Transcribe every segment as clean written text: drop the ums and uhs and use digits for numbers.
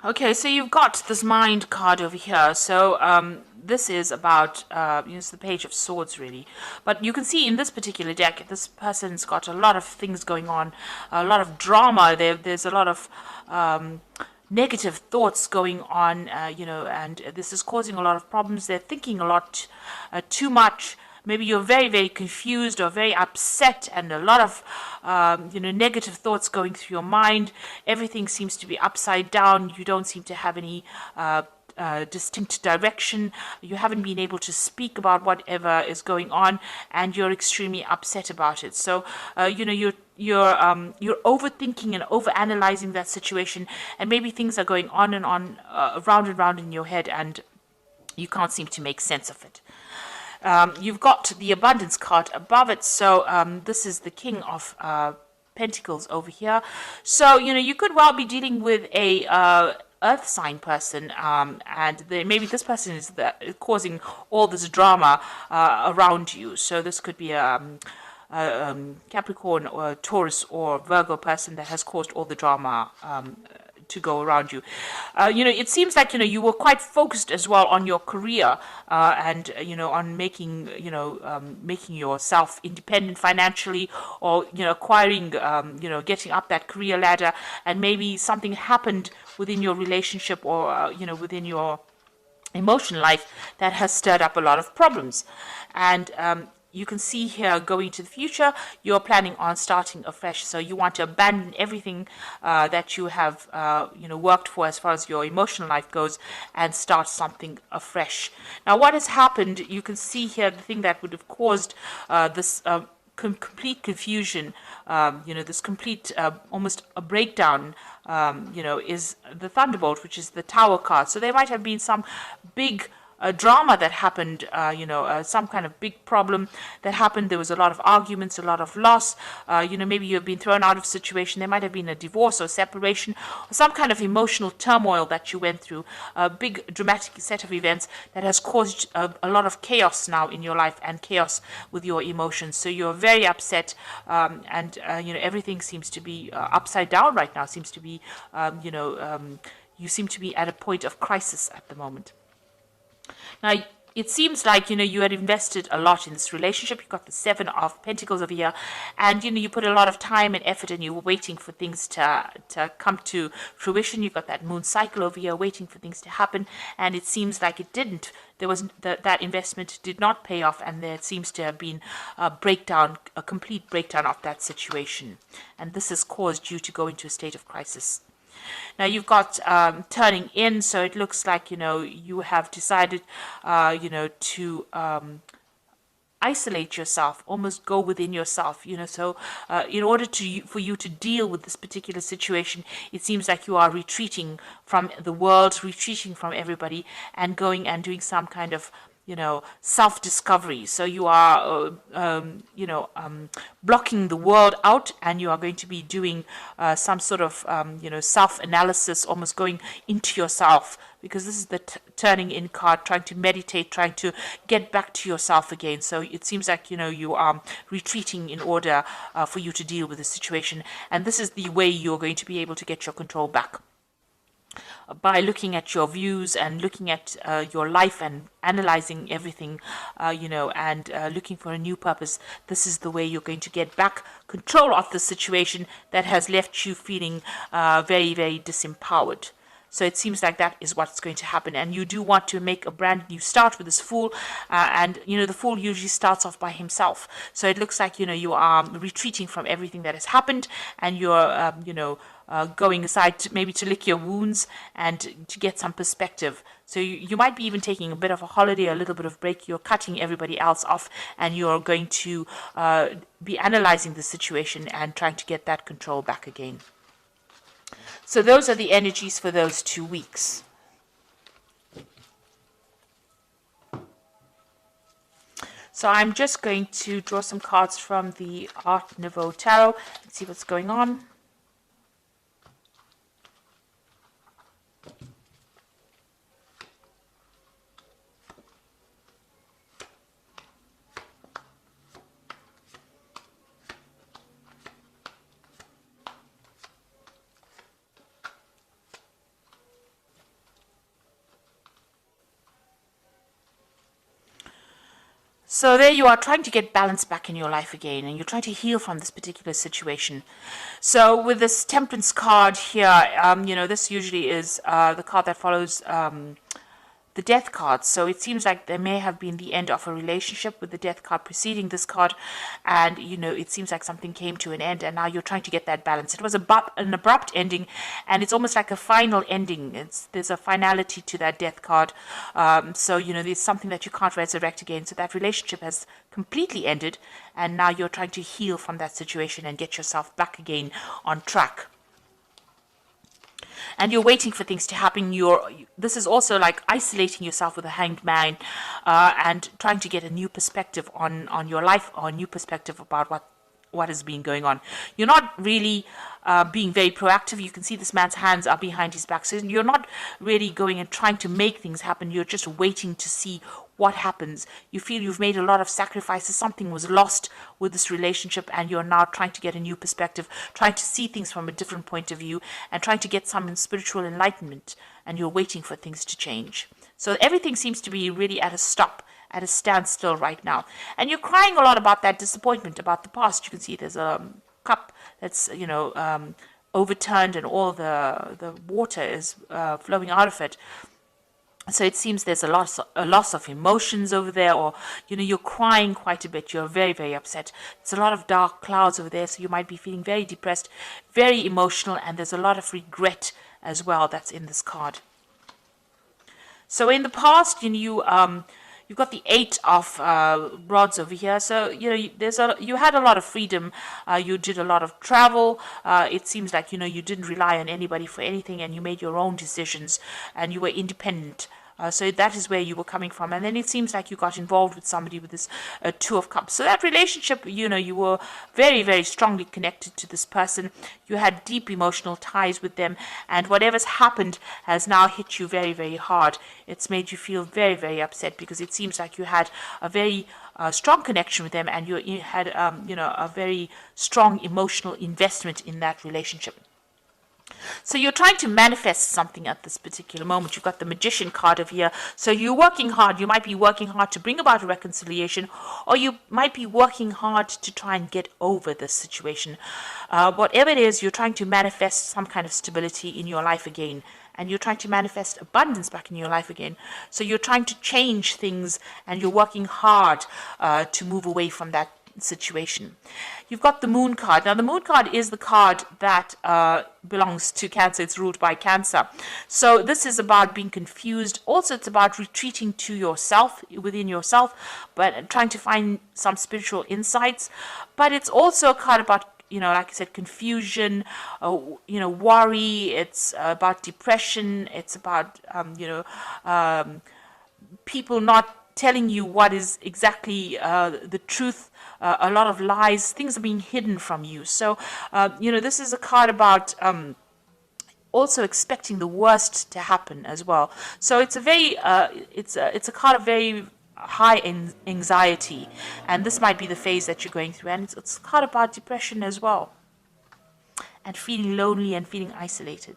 Okay, so you've got this mind card over here. So this is about it's the Page of Swords, really. But you can see in this particular deck, this person's got a lot of things going on, a lot of drama. There's a lot of negative thoughts going on, and this is causing a lot of problems. They're thinking a lot, too much. Maybe you're very, very confused or very upset, and a lot of, negative thoughts going through your mind. Everything seems to be upside down. You don't seem to have any distinct direction. You haven't been able to speak about whatever is going on, and you're extremely upset about it. So, you're overthinking and overanalyzing that situation, and maybe things are going on and on, round and round in your head, and you can't seem to make sense of it. You've got the abundance card above it. So this is the King of Pentacles over here. So, you could well be dealing with a earth sign person, and maybe this person is causing all this drama around you. So this could be a Capricorn or Taurus or Virgo person that has caused all the drama to go around you. It seems like, you were quite focused as well on your career, and, on making, making yourself independent financially, or, acquiring, getting up that career ladder, and maybe something happened within your relationship, or, within your emotional life that has stirred up a lot of problems. And you can see here, going to the future, you're planning on starting afresh. So you want to abandon everything that you have, worked for as far as your emotional life goes, and start something afresh. Now, what has happened, you can see here, the thing that would have caused this complete confusion, this complete, almost a breakdown, is the Thunderbolt, which is the Tower card. So there might have been some big drama that happened, some kind of big problem that happened. There was a lot of arguments, a lot of loss. Maybe you've been thrown out of a situation. There might have been a divorce or separation, or some kind of emotional turmoil that you went through. A big dramatic set of events that has caused a lot of chaos now in your life, and chaos with your emotions. So you're very upset, and everything seems to be upside down right now. Seems to be, you seem to be at a point of crisis at the moment. Now, it seems like, you had invested a lot in this relationship. You got the Seven of Pentacles over here, and, you put a lot of time and effort, and you were waiting for things to come to fruition. You got that moon cycle over here, waiting for things to happen, and it seems like it didn't. There was that investment did not pay off, and there seems to have been a breakdown, a complete breakdown of that situation. And this has caused you to go into a state of crisis. Now, you've got turning in, so it looks like, you have decided, to isolate yourself, almost go within yourself, so in order for you to deal with this particular situation, it seems like you are retreating from the world, retreating from everybody, and going and doing some kind of self-discovery. So you are, blocking the world out, and you are going to be doing some sort of, self-analysis, almost going into yourself, because this is the turning in card, trying to meditate, trying to get back to yourself again. So it seems like, you are retreating in order for you to deal with the situation. And this is the way you're going to be able to get your control back, by looking at your views and looking at your life and analyzing everything, and looking for a new purpose. This is the way you're going to get back control of the situation that has left you feeling very, very disempowered. So it seems like that is what's going to happen. And you do want to make a brand new start with this Fool. And, the Fool usually starts off by himself. So it looks like, you are retreating from everything that has happened, and you're, going aside maybe to lick your wounds and to get some perspective. So you might be even taking a bit of a holiday, a little bit of break. You're cutting everybody else off, and you're going to be analyzing the situation and trying to get that control back again. So those are the energies for those 2 weeks. So I'm just going to draw some cards from the Art Nouveau Tarot and see what's going on. So there you are trying to get balance back in your life again, and you're trying to heal from this particular situation. So with this Temperance card here, this usually is the card that follows the Death card. So it seems like there may have been the end of a relationship with the Death card preceding this card, and it seems like something came to an end, and now you're trying to get that balance. It was an abrupt ending, and it's almost like a final ending. There's a finality to that Death card. So there's something that you can't resurrect again. So that relationship has completely ended, and now you're trying to heal from that situation and get yourself back again on track. And you're waiting for things to happen. This is also like isolating yourself with a hanged man, and trying to get a new perspective on your life, or a new perspective about what has been going on. You're not really being very proactive. You can see this man's hands are behind his back. So you're not really going and trying to make things happen. You're just waiting to see what happens. You feel you've made a lot of sacrifices. Something was lost with this relationship, and you're now trying to get a new perspective, trying to see things from a different point of view, and trying to get some spiritual enlightenment, and you're waiting for things to change. So everything seems to be really at a stop, at a standstill right now. And you're crying a lot about that disappointment, about the past. You can see there's a cup that's, overturned, and all the water is flowing out of it. So it seems there's a loss of emotions over there, or, you're crying quite a bit. You're very, very upset. There's a lot of dark clouds over there, so you might be feeling very depressed, very emotional, and there's a lot of regret as well that's in this card. So in the past, you've got the 8 of rods over here. So you had a lot of freedom. You did a lot of travel. It seems like you didn't rely on anybody for anything, and you made your own decisions, and you were independent. So that is where you were coming from. And then it seems like you got involved with somebody with this 2 of Cups. So that relationship, you were very, very strongly connected to this person. You had deep emotional ties with them. And whatever's happened has now hit you very, very hard. It's made you feel very, very upset, because it seems like you had a very strong connection with them, and you had, a very strong emotional investment in that relationship. So you're trying to manifest something at this particular moment. You've got the Magician card over here. So you're working hard. You might be working hard to bring about a reconciliation, or you might be working hard to try and get over this situation. Whatever it is, you're trying to manifest some kind of stability in your life again. And you're trying to manifest abundance back in your life again. So you're trying to change things, and you're working hard to move away from that situation. You've got the Moon card. Now the Moon card is the card that belongs to Cancer. It's ruled by Cancer. So this is about being confused. Also, it's about retreating to yourself, within yourself, but trying to find some spiritual insights. But it's also a card about, like I said, confusion, worry. It's about depression. It's about, people not telling you what is exactly the truth. A lot of lies. Things are being hidden from you. So, this is a card about also expecting the worst to happen as well. So it's a very, it's a card of very high anxiety, and this might be the phase that you're going through. And it's a card about depression as well, and feeling lonely and feeling isolated.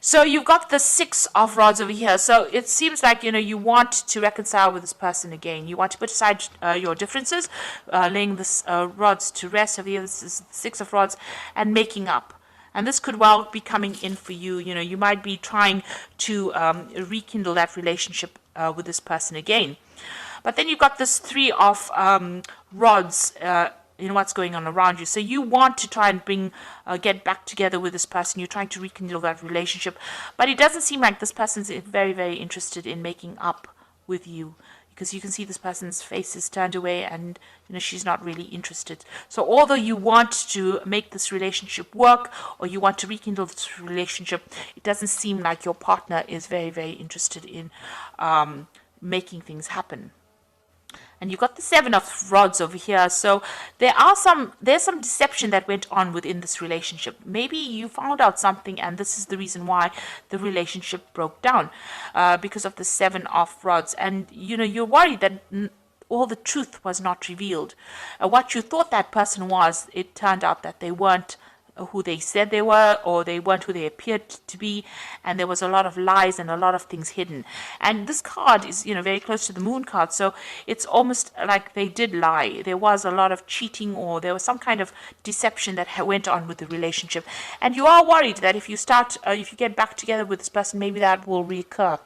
So you've got the 6 of rods over here. So it seems like, you want to reconcile with this person again. You want to put aside your differences, laying this rods to rest over here. This is 6 of rods, and making up. And this could well be coming in for you. You might be trying to rekindle that relationship with this person again. But then you've got this 3 of rods, what's going on around you. So you want to try and get back together with this person. You're trying to rekindle that relationship, but it doesn't seem like this person's very, very interested in making up with you, because you can see this person's face is turned away, and she's not really interested. So although you want to make this relationship work, or you want to rekindle this relationship, it doesn't seem like your partner is very, very interested in making things happen. And you've got the 7 of rods over here. So there's some deception that went on within this relationship. Maybe you found out something, and this is the reason why the relationship broke down, because of the 7 of rods. And you're worried that all the truth was not revealed. What you thought that person was, it turned out that they weren't who they said they were, or they weren't who they appeared to be, and there was a lot of lies and a lot of things hidden. And this card is, very close to the moon card, so it's almost like they did lie. There was a lot of cheating, or there was some kind of deception that went on with the relationship, and you are worried that if you get back together with this person, maybe that will reoccur.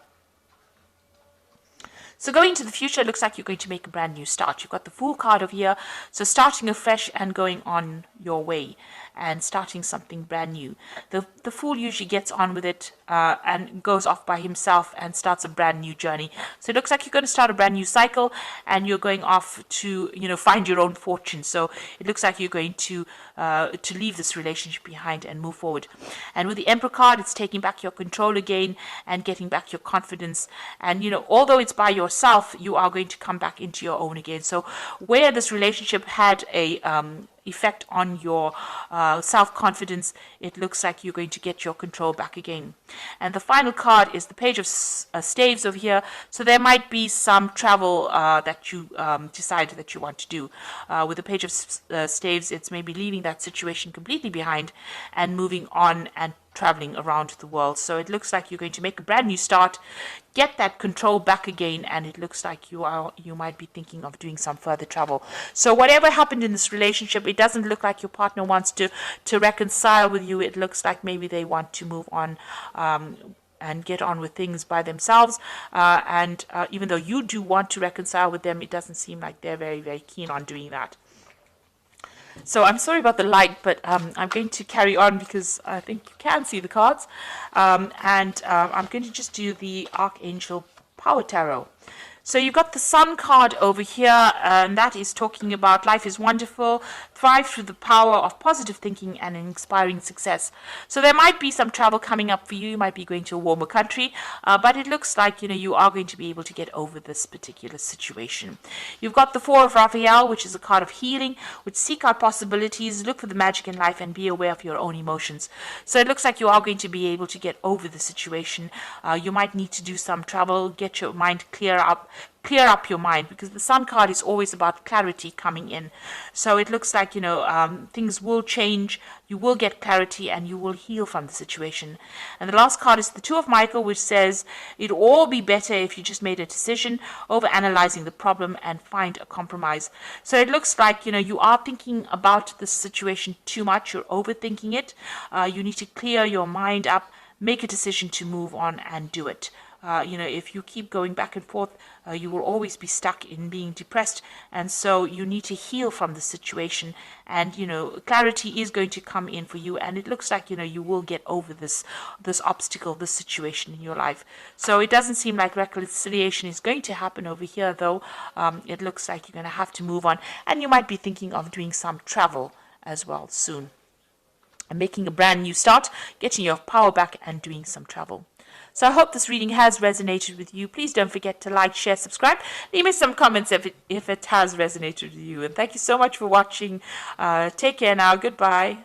So going into the future, it looks like you're going to make a brand new start. You've got the Fool card over here, so starting afresh and going on your way and starting something brand new. The Fool usually gets on with it and goes off by himself and starts a brand new journey. So it looks like you're going to start a brand new cycle, and you're going off to find your own fortune. So it looks like you're going to leave this relationship behind and move forward. And with the Emperor card, it's taking back your control again and getting back your confidence. And although it's by yourself, you are going to come back into your own again. So where this relationship had a effect on your self-confidence, it looks like you're going to get your control back again. And the final card is the Page of Staves over here. So there might be some travel that you decide that you want to do. With the Page of Staves, it's maybe leaving that situation completely behind and moving on and traveling around the world. So it looks like you're going to make a brand new start, get that control back again, and it looks like you might be thinking of doing some further travel. So whatever happened in this relationship, it doesn't look like your partner wants to reconcile with you. It looks like maybe they want to move on and get on with things by themselves. And even though you do want to reconcile with them, it doesn't seem like they're very, very keen on doing that. So I'm sorry about the light, but I'm going to carry on because I think you can see the cards. I'm going to just do the Archangel Power Tarot. So you've got the Sun card over here, and that is talking about life is wonderful, thrive through the power of positive thinking and inspiring success. So there might be some travel coming up for you. You might be going to a warmer country, but it looks like you are going to be able to get over this particular situation. You've got the Four of Raphael, which is a card of healing, which seek out possibilities, look for the magic in life, and be aware of your own emotions. So it looks like you are going to be able to get over the situation. You might need to do some travel, get your mind clear up your mind, because the Sun card is always about clarity coming in. So it looks like things will change, you will get clarity, and you will heal from the situation. And the last card is the Two of Michael, which says it'll all be better if you just made a decision over analyzing the problem and find a compromise. So it looks like you are thinking about the situation too much, you're overthinking it. You need to clear your mind up, make a decision to move on and do it. If you keep going back and forth, you will always be stuck in being depressed, and so you need to heal from the situation, and clarity is going to come in for you, and it looks like you will get over this obstacle, this situation in your life. So it doesn't seem like reconciliation is going to happen over here, though. It looks like you're going to have to move on, and you might be thinking of doing some travel as well soon, and making a brand new start, getting your power back and doing some travel. So I hope this reading has resonated with you. Please don't forget to like, share, subscribe. Leave me some comments if it has resonated with you. And thank you so much for watching. Take care now. Goodbye.